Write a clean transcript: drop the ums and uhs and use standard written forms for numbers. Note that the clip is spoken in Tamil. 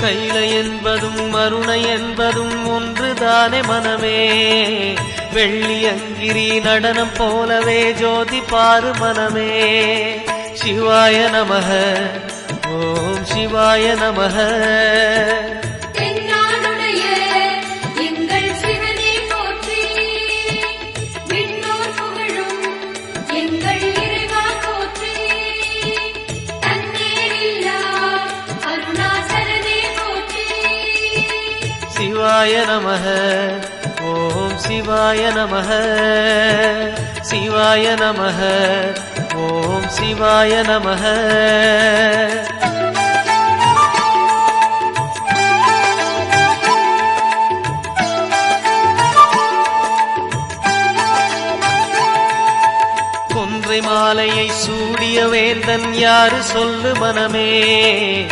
கைலை என்பதும் மருணை என்பதும் ஒன்றுதானே மனமே. வெள்ளியங்கிரி நடனம் போலவே ஜோதி பாரு மனமே. சிவாய நமக ஓம் சிவாய நமக. சிவாய நமக ஓம் சிவாய நமக. சிவாய நமக ஓம் சிவாய நமக. கொன்றை மாலையை சூடிய வேந்தன் யாரு சொல்லு மனமே.